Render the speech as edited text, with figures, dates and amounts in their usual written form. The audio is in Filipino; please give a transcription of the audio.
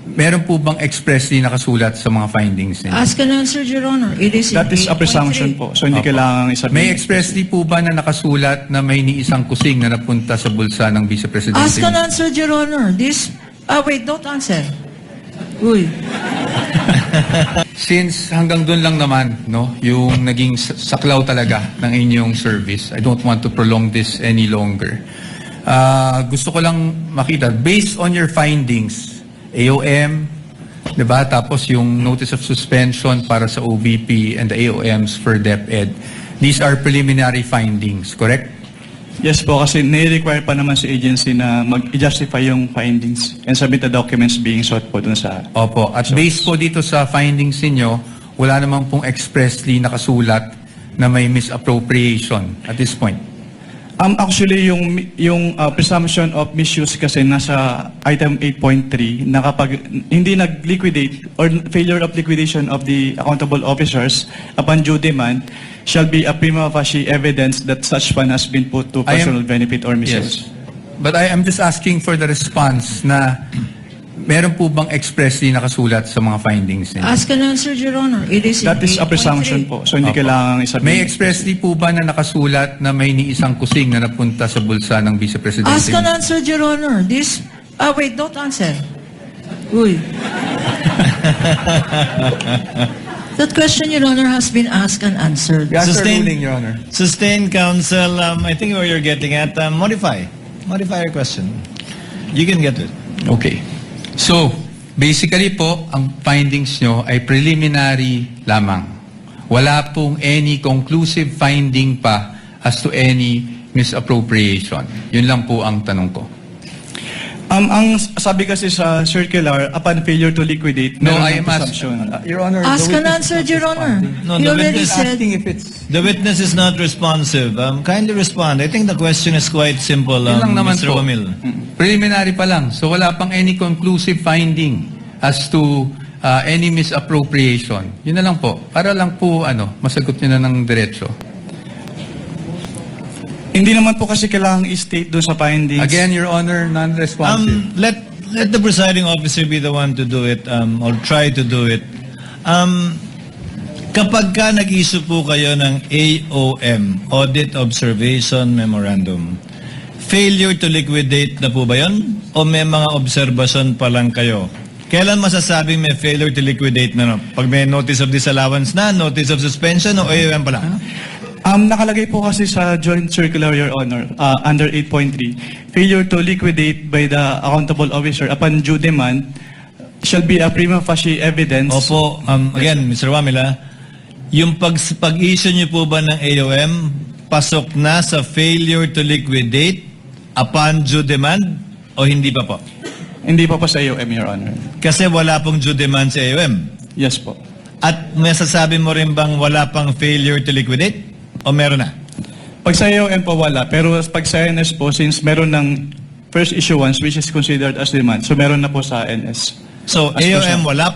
Meron po bang expressly nakasulat sa mga findings ninyo? Ask and answer, Your Honor. It is in That is a 8.3. presumption po. So hindi Opo. kailangan isabihin. May expressly po ba na nakasulat na may niisang kusing na napunta sa bulsa ng Vice Presidente? Ask and answer, Your Honor. Wait, don't answer. Uy. Since hanggang doon lang naman, no, yung naging saklaw talaga ng inyong service, I don't want to prolong this any longer. Gusto ko lang makita, based on your findings, AOM, diba? Tapos yung notice of suspension para sa OVP and the AOMs for DepEd, these are preliminary findings, correct? Yes po, kasi nai-require pa naman sa agency na mag-justify yung findings and submit the documents being sought po dun sa... Opo. At based po dito sa findings ninyo, wala namang pong expressly nakasulat na may misappropriation at this point. Actually, yung presumption of misuse kasi nasa item 8.3 na kapag hindi nag-liquidate or failure of liquidation of the accountable officers upon due demand shall be a prima facie evidence that such fund has been put to personal benefit or misuse. Yes. But I am just asking for the response na meron po bang expressly nakasulat sa mga findings ninyo? Ask and answer, Your Honor. It is in That is a 8.3. presumption po. So hindi Opo. kailangan isabihin. May expressly po ba na nakasulat na may niisang kusing na napunta sa bulsa ng Vice Presidente? Ask and answer, Your Honor. Wait, don't answer. Uy. That question, Your Honor, has been asked and answered. Yes, sir, Sustained- ruling, Your Honor. Sustained counsel, I think what you're getting at, modify your question. You can get it. Okay. So, basically po, ang findings nyo ay preliminary lamang. Wala pong any conclusive finding pa as to any misappropriation. Yun lang po ang tanong ko. Ang sabi kasi sa circular, upon failure to liquidate, No, meron I ng am presumption. Your Honor, Ask the and witness answer, is not Your Honor. responding. No, He the already witness said... Asking if it's... The witness is not responsive. Kindly respond. I think the question is quite simple, Yun lang naman Mr. po. Wamil. Preliminary pa lang. So wala pang any conclusive finding as to any misappropriation. Yun na lang po. Para lang po masagot nyo na ng diretso. Hindi naman po kasi kailangang i-state doon sa findings. Again, Your Honor, non-responsive. Let the presiding officer be the one to do it, or try to do it. Kapag ka nag-issue po kayo ng AOM, Audit Observation Memorandum, failure to liquidate na po ba yun? O may mga observation pa lang kayo? Kailan masasabing may failure to liquidate na? No? Pag may notice of disallowance na, notice of suspension, o AOM pa lang? Nakalagay po kasi sa joint circular, Your Honor, under 8.3, failure to liquidate by the accountable officer upon due demand shall be a prima facie evidence. Opo, again, Mr. Wamila, yung pag-issue niyo po ba ng AOM, pasok na sa failure to liquidate upon due demand o hindi pa po? Hindi pa po sa AOM, Your Honor. Kasi wala pong due demand sa AOM. Yes po. At masasabi mo rin bang wala pang failure to liquidate? O meron na? Pag sa AOM po wala, pero pag sa NS po, since meron ng first issuance which is considered as demand, so meron na po sa NS. So, As per AOM sa- wala